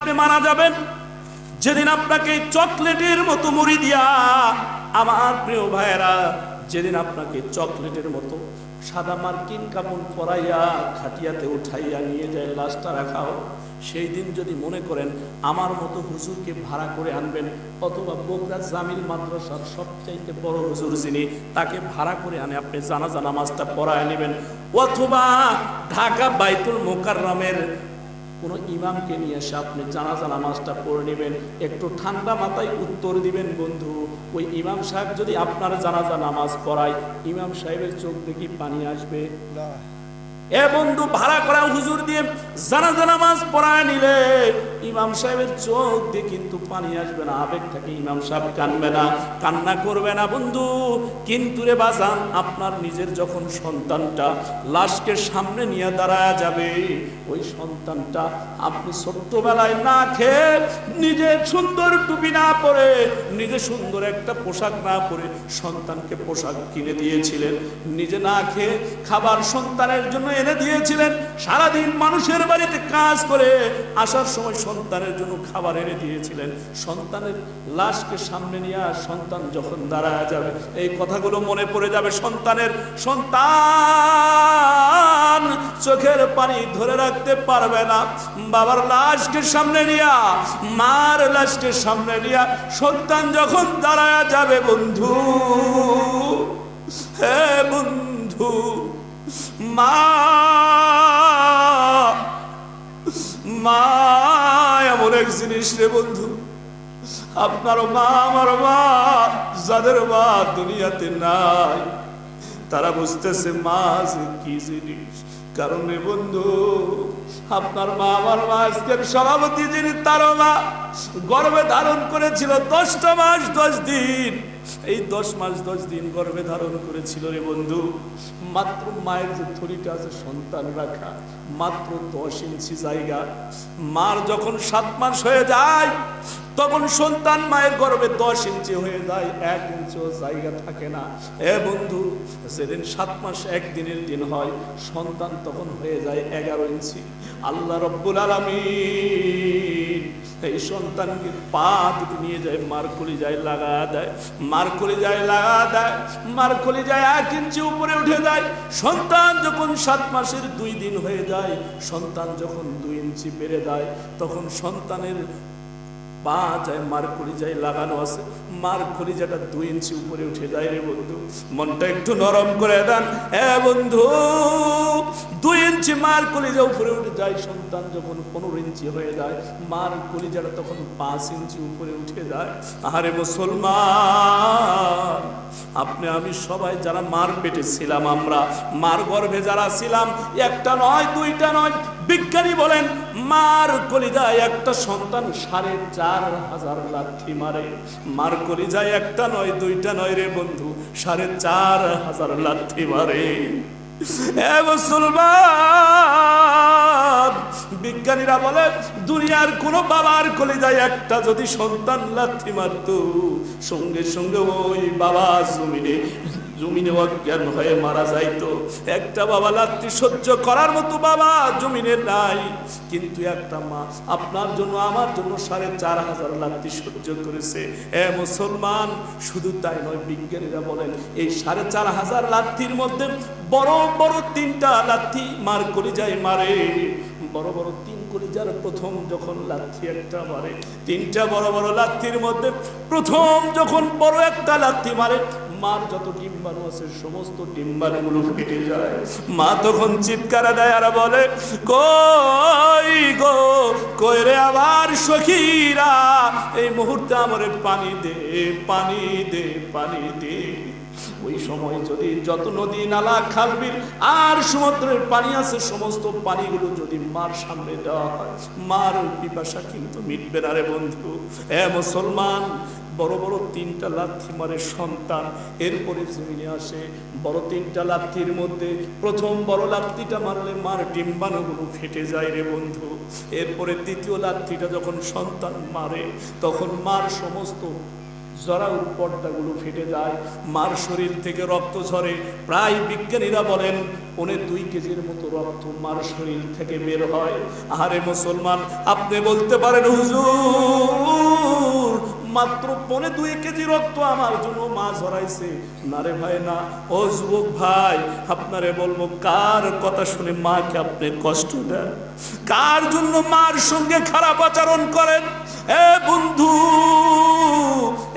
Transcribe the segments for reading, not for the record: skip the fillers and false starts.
আপনি মারা যাবেন, যেদিন আপনাকে চকলেটের মতো মুড়ি দিয়া, আমার প্রিয় ভাইয়েরা, যেদিন আপনাকে চকলেটের মতো সাদা মার্কিন কাপড় পরাইয়া খাটিয়াতে উঠাইয়া নিয়ে যায় লাশটা রাখা হোক, সেই দিন যদি মনে করেন আমার মতো হুজুরকে ভাড়া করে আনবেন, অথবা বগুড়া জামিল মাদ্রাসার সবচাইতে বড় হুজুর যিনি, তাকে ভাড়া করে আনে আপনি জানাজা নামাজটা পড়ায় নেবেন, অথবা ঢাকা বাইতুল মোকাররমের কোনো ইমামকে নিয়ে এসে আপনি জানাজা নামাজটা পড়ে নেবেন। একটু ঠান্ডা মাথায় উত্তর দিবেন বন্ধু, ওই ইমাম সাহেব যদি আপনার জানাজা নামাজ পড়ায়, ইমাম সাহেবের চোখ দেখি পানি আসবে না? এ বন্ধু, ভাড়া করা হুজুর দিয়ে জানাজা নামাজ পড়ায় নিলে ইমাম সাহেবের চোখ দিয়ে কিন্তু পানি আসবে না, আবেগ থাকে, ইমাম সাহেব কানবে না, কান্না করবে না বন্ধু। কিন্তু রে বাজান, আপনার নিজের যখন সন্তানটা লাশকে সামনে নিয়ে দাঁড়ায় যাবে, ওই সন্তানটা আপনি ছোট্টবেলায় না খেয়ে, নিজে সুন্দর টুপি না পরে, নিজে সুন্দর একটা পোশাক না পরে সন্তানকে পোশাক কিনে দিয়েছিলেন, নিজে না খেয়ে খাবার সন্তানের জন্য এনে দিয়েছিলেন, সারাদিন মানুষের বাড়িতে কাজ করে আসার সময় সন্তানের জন্য খাবার এনে দিয়েছিলেন, সন্তানের লাশকে সামনে নিয়ে সন্তান যখন দাঁড়ায় যাবে, এই কথাগুলো মনে পড়ে যাবে। সন্তান চোখের পানি ধরে রাখতে পারবে না, বাবার লাশকে সামনে নিয়া, মার লাশকে সামনে নিয়া সন্তান যখন দাঁড়ায় যাবে বন্ধু, হে বন্ধু, মা এমন এক জিনিস রে বন্ধু, আপনার মা আমার মা, যাদের মা দুনিয়াতে নাই, তারা বুঝতেছে মা যে কি জিনিস। কারণ রে বন্ধু, আপনার মা আমার মা, আজকের সভাপতি যিনি, তারও মা গর্ভে ধারণ করেছিল 10টা মাস 10 দিন, এই 10 মাস 10 দিন গর্ভে ধারণ করেছিল রে বন্ধু। মাত্র মায়ের যে থলিটা আছে সন্তান রাখা, মাত্র 10 ইঞ্চি জায়গা। মার যখন 7 মাস হয়ে যায়, তখন সন্তান মায়ের গর্ভে 10 ইঞ্চি হয়ে যায়, 1 ইঞ্চিও জায়গা থাকে না। এ বন্ধু, যেদিন 7 মাস 1 দিনের দিন হয়, সন্তান তখন হয়ে যায় 11 ইঞ্চি। আল্লাহ রব্বুল আলামিন এই সন্তানকে পা দুটো নিয়ে যায়, মার কলিজায় লাগা দেয়, মার কলিজায় লাগা দেয়, মার কলিজায় 1 ইঞ্চি উপরে উঠে যায়। সন্তান যখন 7 মাসের 2 দিন হয়ে যায়, সন্তান যখন 2 ইঞ্চি বেড়ে যায়, তখন সন্তানের পা যায় মার কলিজায় লাগানো আছে, মার কলিজাটা 2 ইঞ্চি উপরে উঠে যায় রে বন্ধু। মনটা একটু নরম করে দেন এ বন্ধু, 2 ইঞ্চি মার কলিজা উপরে উঠে যায়। সন্তান যখন 15 ইঞ্চি হয়ে যায়, মার কলিজাটা তখন 5 ইঞ্চি উপরে উঠে যায়। আরে মুসলমান, আপনি আমি সবাই যারা মার পেটে ছিলাম, আমরা মার গর্ভে যারা ছিলাম, 1টা নয় 2টা নয়, বিজ্ঞানী বলেন মার কলিজায় একটা সন্তান 4,500 লাথি মারে। মার কলিজায় 1টা নয় 2টা নয় রে বন্ধু, 4,500 লাথি মারে। এ মুসলমান, বিজ্ঞানীরা বলে দুনিয়ার কোন বাবার কলিজায় একটা যদি সন্তান লাথি মারত, সঙ্গে সঙ্গে ওই বাবা জমিনে অজ্ঞান হয়ে মারা যাইতো। একটা বাবা লাথি সহ্য করার মতো বাবা জমিনে নাই, কিন্তু একটা মা আপনার জন্য আমার জন্য 4,500 লাথি সহ্য করেছে। এ মুসলমান, শুধু তাই নয়, বিজ্ঞানীরা বলেন এই 4,500 লাথির মধ্যে বড় বড় 3টা লাথি মার কলিজায় মারে। বড় বড় 3 কলিজার প্রথম যখন লাথি একটা মারে, 3টা বড় বড় লাথির মধ্যে প্রথম যখন বড় একটা লাথি মারে, মার যত ডিম্বাণু আছে সমস্ত ডিম্বাণুগুলো ফেটে যায়। মা তখন চিৎকার দেয় আর বলে, কই গো, কই রে আমার সখীরা, এই মুহূর্তে আমারে পানি দে, পানি দে, পানি দে। ওই সময় যদি যত নদী নালা খাল বিল আর সমুদ্রের পানি আছে, সমস্ত পানিগুলো যদি মার সামনে দেওয়া হয়, মার পিপাসা কিন্তু মিটবে না রে বন্ধু। এ মুসলমান, বড় বড় 3টা লাথি মারে সন্তান, এরপরে জমিনে আসে। বড় 3টা লাথির মধ্যে প্রথম বড় লাথিটা মারলে মার ডিম্বাণুগুলো ফেটে যায় রে বন্ধু। এরপরে দ্বিতীয় লাথিটা যখন সন্তান মারে, তখন মার সমস্ত জরায়ুর পর্দাগুলো ফেটে যায়, মার শরীর থেকে রক্ত ঝরে। প্রায় বিজ্ঞানীরা বলেন 2.5 কেজির মতো রক্ত মার শরীর থেকে বের হয়। আরে মুসলমান, আপনি বলতে পারেন হুজুর মাত্র 2.5 কেজি রক্ত আমার জন্য মা ঝরাইছে। না রে ভাই না। ও যুবক ভাই, আপনারে বলবো, কার কথা শুনে মাকে আপনি কষ্ট দেন? কার জন্য মার সঙ্গে খারাপ আচরণ করেন? এ বন্ধু,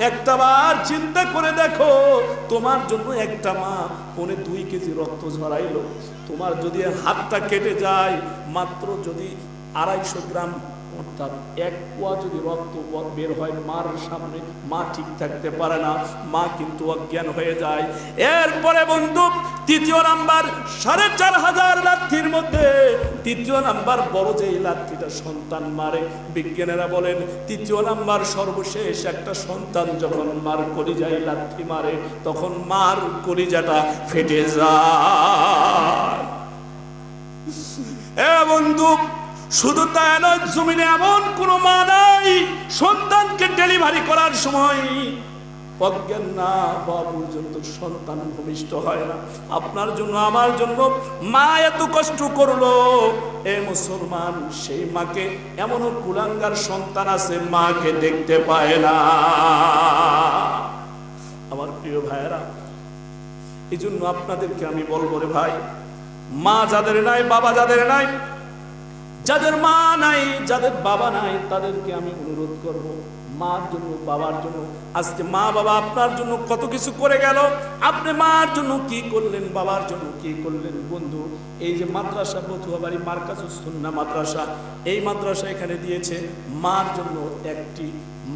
একটাবার চিন্তা করে দেখো, তোমার জন্য একটা মা 2.5 কেজি রক্ত ঝরাইলো। তোমার যদি হাতটা কেটে যায়, মাত্র যদি 250 গ্রাম, অর্থাৎ 1 পোয়া যদি রক্ত বের হয় মার সামনে, মা ঠিক থাকতে পারে না, মা কিন্তু অজ্ঞান হয়ে যায়। এরপরে বন্ধু, 3য় নাম্বার, 4500 লাঠির মধ্যে 3য় নাম্বার বড় যেই লাঠিটা সন্তান মারে, বিজ্ঞানীরা বলেন 3য় নাম্বার সর্বশেষ একটা সন্তান যখন মার কলিজায় লাঠি মারে, তখন মার কলিজাটা ফেটে যায়। এ বন্ধু, শুধু তাই নয়, জমিনে এমন কোনো মা নাই সন্তানকে ডেলিভারি করার সময় অজ্ঞান না হওয়া পর্যন্ত সন্তান ভূমিষ্ঠ হয় না। আপনার জন্য, আমার জন্য মা এত কষ্ট করলো। এ মুসলমান, সেই মাকে, এমনও কুলাঙ্গার সন্তান আছে মাকে দেখতে পায় না। আমার প্রিয় ভাইয়েরা, এই জন্য আপনাদেরকে আমি বলবো রে ভাই, মা যাদের নাই, বাবা যাদের নাই, যাদের মা নাই, যাদের বাবা নাই, তাদেরকে আমি অনুরোধ করব, মার জন্য, বাবার জন্য। আজকে মা বাবা আপনার জন্য কত কিছু করে গেল, আপনি মার জন্য কি করলেন, বাবার জন্য কি করলেন? বন্ধু, এই যে মাদ্রাসা, বথুয়াবাড়ি মার্কাজুস সুন্নাহ মাদ্রাসা, এই মাদ্রাসা এখানে দিয়েছে মার জন্য একটি,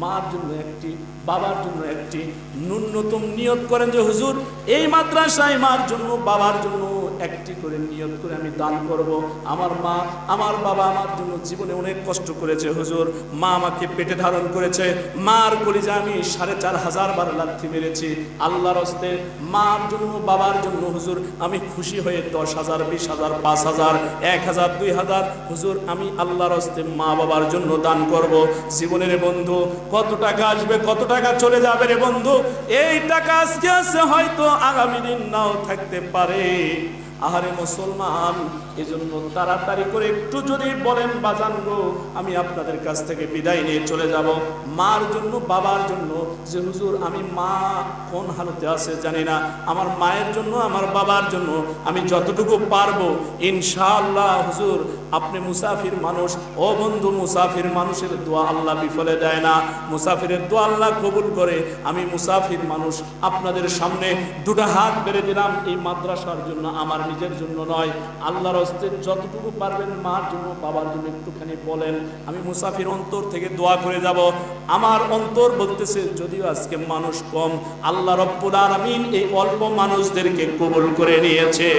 মার জন্য একটি, বাবার জন্য একটি। ন্যূনতম নিয়ত করেন যে হুজুর এই মাদ্রাসায় মার জন্য, বাবার জন্য একটি করে নিয়ত করে আমি দান করব। আমার মা, আমার বাবা আমার জন্য জীবনে অনেক কষ্ট করেছে হুজুর, মা আমাকে পেটে ধারণ করেছে, মার কলিজা আমি 4500 বার লাথি মেরেছি। আল্লাহর হস্তে মার জন্য, বাবার জন্য হুজুর আমি খুশি হয়ে 10,000, 20,000, 5,000, 1,000, 2,000 হুজুর আমি আল্লাহর হস্তে মা বাবার জন্য দান করব। জীবনের বন্ধু, কত টাকা আসবে, কত টাকা চলে যাবে রে বন্ধু? এই টাকা আজকে আছে, হয়তো আগামী দিন নাও থাকতে পারে। আহারে মুসলমান, এজন্য তাড়াতাড়ি করে একটু যদি বলেন বাজান গো, আমি আপনাদের কাছ থেকে বিদায় নিয়ে চলে যাব, মার জন্য, বাবার জন্য, যে হুজুর আমি মা কোন হালতে আছে জানি না, আমার মায়ের জন্য, আমার বাবার জন্য আমি যতটুকু পারবো ইনশাআল্লাহ। হুজুর আপনি মুসাফির মানুষ, ও বন্ধু, মুসাফির মানুষের দোয়া আল্লাহ বিফলে দেয় না, মুসাফিরের দোয়া আল্লাহ কবুল করে। আমি মুসাফির মানুষ, আপনাদের সামনে 2টা হাত বেড়ে দিলাম এই মাদ্রাসার জন্য, আমার নিজের জন্য নয়। আল্লাহর হস্তে যতটুকু পারবেন মার জন্য, বাবার জন্য একটুখানি বলেন, আমি মুসাফির অন্তর থেকে দোয়া করে যাব। আমার অন্তর বলতেছে যদিও আজকে মানুষ কম, আল্লাহ রব্বুল আলামিন এই অল্প মানুষদেরকে কবুল করে নিয়েছে।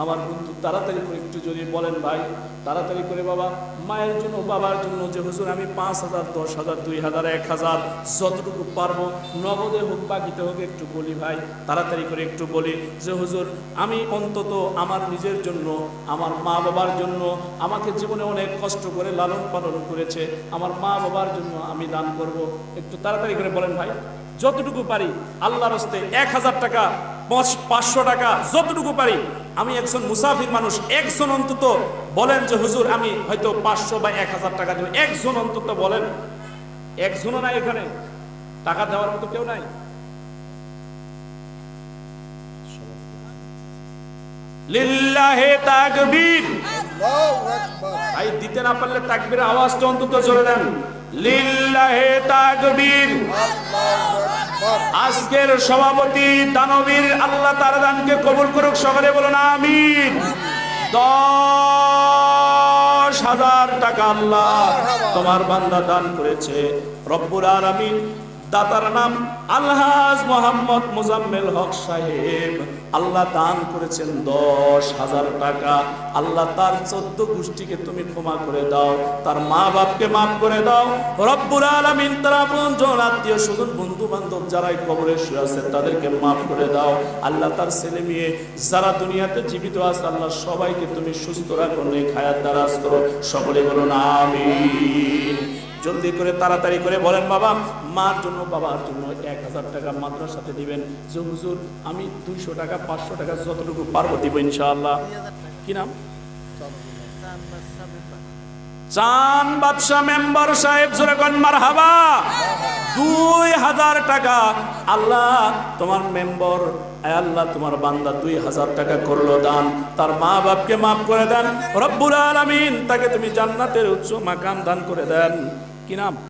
আমার বন্ধু তাড়াতাড়ি করে একটু যদি বলেন ভাই, তাড়াতাড়ি করে বাবা, মায়ের জন্য, বাবার জন্য, যে হুজুর আমি 5,000, 10,000, 2,000, 1,000 যতটুকু পারবো, নগদে হোক বাকিতে হোক, একটু বলি ভাই, তাড়াতাড়ি করে একটু বলি যে হুজুর আমি অন্তত আমার নিজের জন্য, আমার মা বাবার জন্য, আমাকে জীবনে অনেক কষ্ট করে লালন পালন করেছে, আমার মা বাবার জন্য আমি দান করব। একটু তাড়াতাড়ি করে বলেন ভাই, যতটুকু পারি আল্লাহর হস্তে, 1,000 টাকা, 500 টাকা, যতটুকু পারি। আমি একজন মুসাফির মানুষ, একজন অন্তত বলেন যে হুজুর আমি হয়তো 500 বা 1,000 টাকা দেব, একজন অন্তত বলেন। একজনও নাই এখানে, টাকা দেওয়ার মতো কেউ নাই। লিল্লাহে তাকবীর। ভাই দিতে না পারলে তাকবীরের আওয়াজটা অন্তত জোরে দেন। লিল্লাহে তাকবীর। আজকের সভাপতি দানবীর, আল্লাহ তার দানকে কবুল করুক, সকলে বলুন আমিন। 10,000 টাকা আল্লাহ তোমার বান্দা দান করেছে, রব্বুল আলামিন। দাতার নাম আলহাজ মোহাম্মদ মুজাম্মেল হক সাহেব, আল্লাহ দান করেছেন 10,000 টাকা। আল্লাহ তার 14 গোষ্ঠীকে তুমি ক্ষমা করে দাও, তার মা বাপকে মাফ করে দাও রব্বুল আলামিন। তার আপনজন, আত্মীয় স্বজন, বন্ধু বান্ধব যারাই কবরে শুয়ে আছে তাদেরকে মাফ করে দাও আল্লাহ। তার ছেলে মেয়ে যারা দুনিয়াতে জীবিত আছে আল্লাহ সবাইকে তুমি সুস্থ রাখো, নেক হায়াত দারাজ করো, সকলে বলুন আমিন। জলদি করে তাড়াতাড়ি করে বলেন বাবা, মার জন্য বাবার জন্য 1000 টাকা মাদ্রাসাতে দিবেন। যে হুজুর আমি 200 টাকা 500 টাকা যতটুকু পারবো দিব ইনশাআল্লাহ। কি নাম? চান বাদশাহ মেম্বার সাহেব, জোরে কোন মারহাবা। 2000 টাকা। আল্লাহ তোমার মেম্বার, আল্লাহ তোমার বান্দা 2000 টাকা করলো দান, তার মা বাপকে মাফ করে দেন রব্বুল আলামিন, তাকে তুমি জান্নাতের উচ্চ মাকাম দান করে দেন। কি নাম?